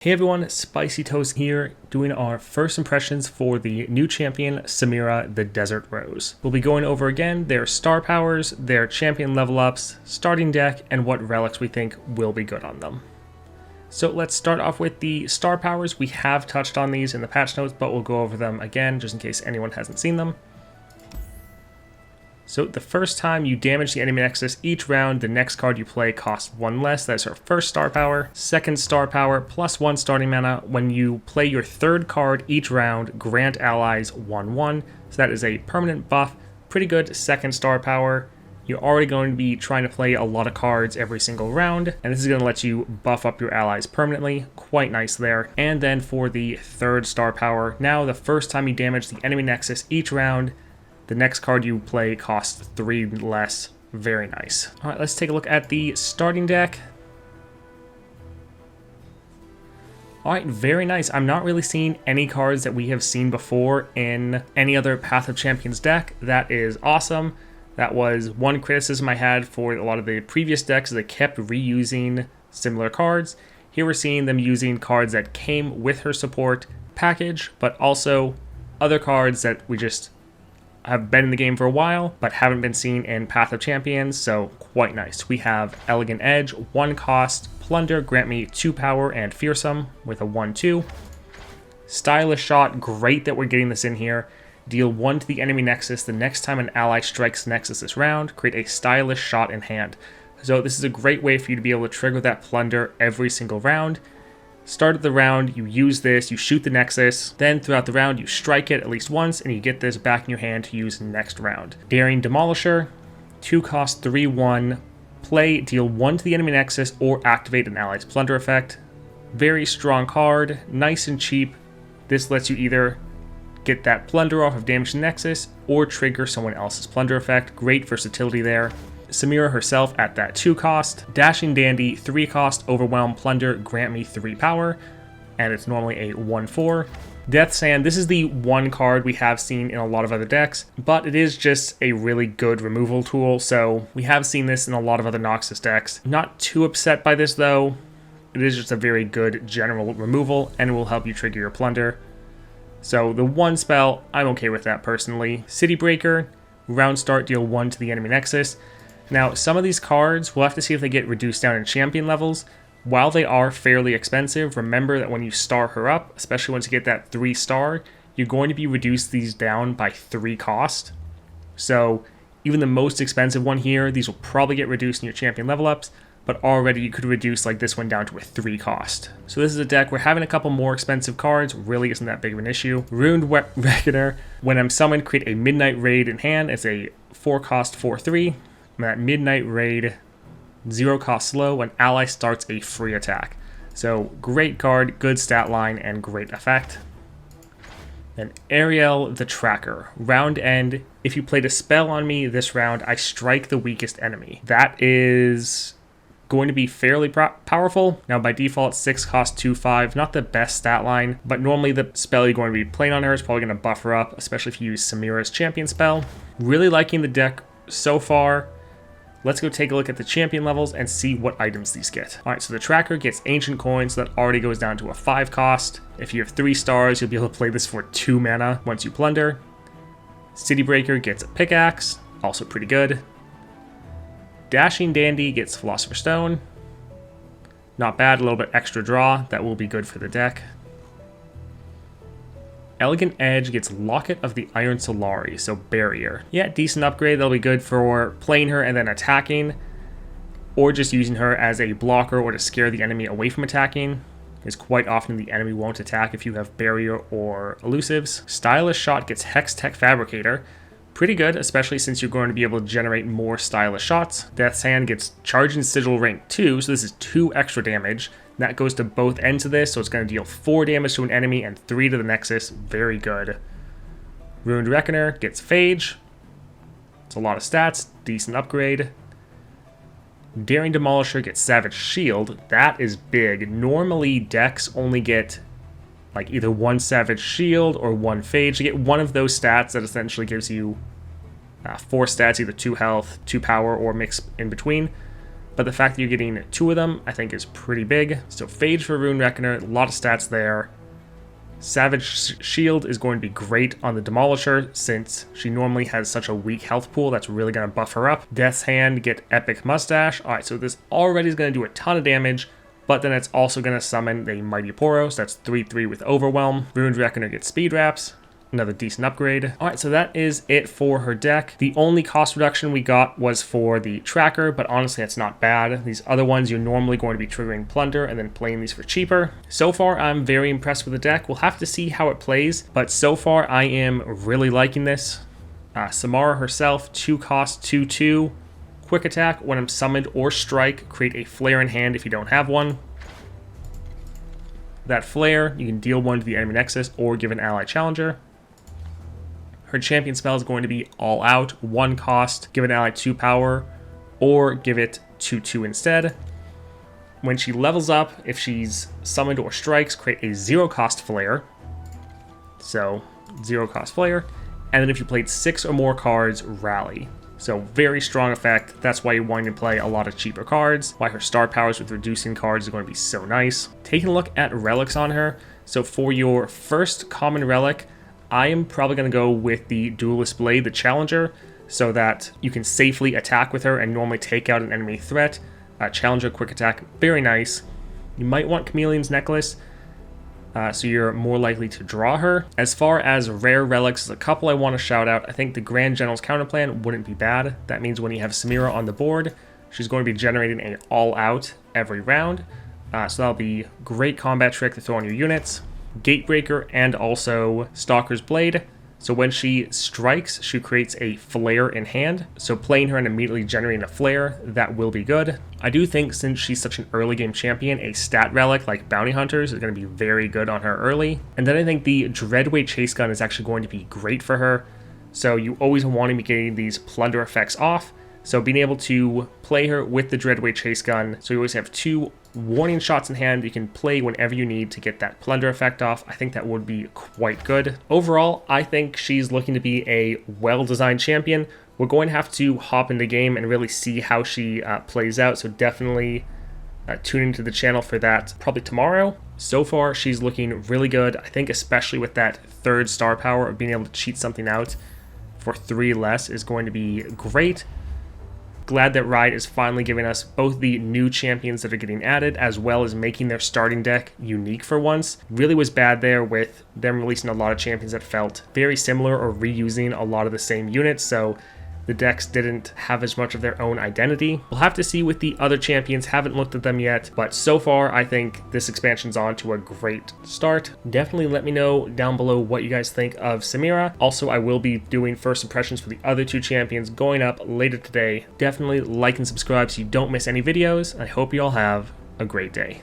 Hey everyone, Spicy Toast here, doing our first impressions for the new champion, Samira the Desert Rose. We'll be going over again their star powers, their champion level ups, starting deck, and what relics we think will be good on them. So let's start off with the star powers. We have touched on these in the patch notes, but we'll go over them again just in case anyone hasn't seen them. So the first time you damage the enemy nexus each round, the next card you play costs 1 less. That's our first star power. Second star power, +1 starting mana. When you play your third card each round, grant allies 1/1. So that is a permanent buff. Pretty good second star power. You're already going to be trying to play a lot of cards every single round, and this is going to let you buff up your allies permanently. Quite nice there. And then for the third star power, now the first time you damage the enemy nexus each round, the next card you play costs 3 less. Very nice. All right, let's take a look at the starting deck. All right, very nice. I'm not really seeing any cards that we have seen before in any other Path of Champions deck. That is awesome. That was one criticism I had for a lot of the previous decks, is they kept reusing similar cards. Here we're seeing them using cards that came with her support package, but also other cards that we just have been in the game for a while, but haven't been seen in Path of Champions, so quite nice. We have Elegant Edge, 1 cost, Plunder, grant me 2 power, and Fearsome with a 1/2. Stylish Shot, great that we're getting this in here. Deal 1 to the enemy nexus the next time an ally strikes the nexus this round. Create a Stylish Shot in hand. So this is a great way for you to be able to trigger that Plunder every single round. Start of the round, you use this, you shoot the nexus, then throughout the round you strike it at least once, and you get this back in your hand to use next round. Daring Demolisher, 2 cost, 3/1, play, deal 1 to the enemy nexus, or activate an ally's plunder effect. Very strong card, nice and cheap. This lets you either get that plunder off of damage to the nexus, or trigger someone else's plunder effect. Great versatility there. Samira herself at that 2 cost. Dashing Dandy, 3 cost, Overwhelm, Plunder, grant me 3 power, and it's normally a 1/4. Death Sand, this is the one card we have seen in a lot of other decks, but it is just a really good removal tool, so we have seen this in a lot of other Noxus decks. Not too upset by this though. It is just a very good general removal, and it will help you trigger your Plunder. So the one spell, I'm okay with that personally. City Breaker, round start, deal 1 to the enemy nexus. Now, some of these cards, we'll have to see if they get reduced down in champion levels. While they are fairly expensive, remember that when you star her up, especially once you get that 3 star, you're going to be reduced these down by 3 cost. So even the most expensive one here, these will probably get reduced in your champion level ups, but already you could reduce like this one down to a 3 cost. So this is a deck where having a couple more expensive cards really isn't that big of an issue. Ruined Reckoner, when I'm summoned, create a Midnight Raid in hand. It's a 4 cost, 4/3. That Midnight Raid, 0 cost slow, when ally starts a free attack. So great card, good stat line, and great effect. Then Ariel the Tracker. Round end, if you played a spell on me this round, I strike the weakest enemy. That is going to be fairly powerful. Now by default, 6 cost, 2/5, not the best stat line, but normally the spell you're going to be playing on her is probably going to buff her up, especially if you use Samira's champion spell. Really liking the deck so far. Let's go take a look at the champion levels and see what items these get. Alright, so the Tracker gets Ancient Coins, so that already goes down to a 5 cost. If you have 3 stars, you'll be able to play this for 2 mana once you plunder. City Breaker gets a Pickaxe, also pretty good. Dashing Dandy gets Philosopher's Stone. Not bad, a little bit extra draw, that will be good for the deck. Elegant Edge gets Locket of the Iron Solari, so Barrier. Yeah, decent upgrade. That'll be good for playing her and then attacking, or just using her as a blocker or to scare the enemy away from attacking, because quite often the enemy won't attack if you have Barrier or Elusives. Stylish Shot gets Hex Tech Fabricator. Pretty good, especially since you're going to be able to generate more stylish shots. Death's Hand gets Charging Sigil rank 2, so this is 2 extra damage. That goes to both ends of this, so it's going to deal 4 damage to an enemy and 3 to the nexus. Very good. Ruined Reckoner gets Phage. It's a lot of stats. Decent upgrade. Daring Demolisher gets Savage Shield. That is big. Normally, decks only get like either 1 Savage Shield or 1 Phage. You get one of those stats that essentially gives you 4 stats, either 2 health, 2 power, or mix in between. but the fact that you're getting 2 of them, I think is pretty big. So Phage for Rune Reckoner, a lot of stats there. Savage Shield is going to be great on the Demolisher since she normally has such a weak health pool. That's really going to buff her up. Death's Hand, get Epic Mustache. Alright, so this already is going to do a ton of damage, but then it's also going to summon the Mighty Poros. That's 3/3 with Overwhelm. Ruined Reckoner gets Speed Wraps. Another decent upgrade. Alright, so that is it for her deck. The only cost reduction we got was for the tracker, but honestly that's not bad. These other ones you're normally going to be triggering Plunder and then playing these for cheaper. So far I'm very impressed with the deck. We'll have to see how it plays, but so far I am really liking this. Samira herself, 2 cost, 2/2. Quick attack, when I'm summoned or strike, create a flare in hand if you don't have one. That flare, you can deal 1 to the enemy nexus or give an ally challenger. Her champion spell is going to be All Out, 1 cost, give an ally 2 power, or give it 2/2 instead. When she levels up, if she's summoned or strikes, create a 0 cost flare. So, 0 cost flare. And then if you played 6 or more cards, rally. So, very strong effect. That's why you're wanting to play a lot of cheaper cards. Why her star powers with reducing cards are going to be so nice. Taking a look at relics on her. So, for your first common relic, I am probably going to go with the Duelist Blade, the Challenger, so that you can safely attack with her and normally take out an enemy threat. Challenger quick attack, very nice. You might want Chameleon's Necklace, so you're more likely to draw her. As far as rare relics, there's a couple I want to shout out. I think the Grand General's Counterplan wouldn't be bad. That means when you have Samira on the board, she's going to be generating an all-out every round. So that'll be great combat trick to throw on your units. Gatebreaker and also Stalker's Blade. So when she strikes, she creates a flare in hand. So playing her and immediately generating a flare, that will be good. I do think since she's such an early game champion, a stat relic like Bounty Hunters is going to be very good on her early. And then I think the Dreadway Chase Gun is actually going to be great for her. So you always want to be getting these plunder effects off. So being able to play her with the Dreadway Chase Gun, so you always have 2 warning shots in hand you can play whenever you need to get that plunder effect off. I think that would be quite good. Overall, I think she's looking to be a well-designed champion. We're going to have to hop into the game and really see how she plays out, so definitely tune into the channel for that probably tomorrow. So far, she's looking really good. I think especially with that 3rd star power of being able to cheat something out for 3 less is going to be great. Glad that Riot is finally giving us both the new champions that are getting added as well as making their starting deck unique for once. Really was bad there with them releasing a lot of champions that felt very similar or reusing a lot of the same units, so the decks didn't have as much of their own identity. We'll have to see with the other champions, haven't looked at them yet, but so far I think this expansion's on to a great start. Definitely let me know down below what you guys think of Samira. Also, I will be doing first impressions for the other 2 champions going up later today. Definitely like and subscribe so you don't miss any videos. I hope you all have a great day.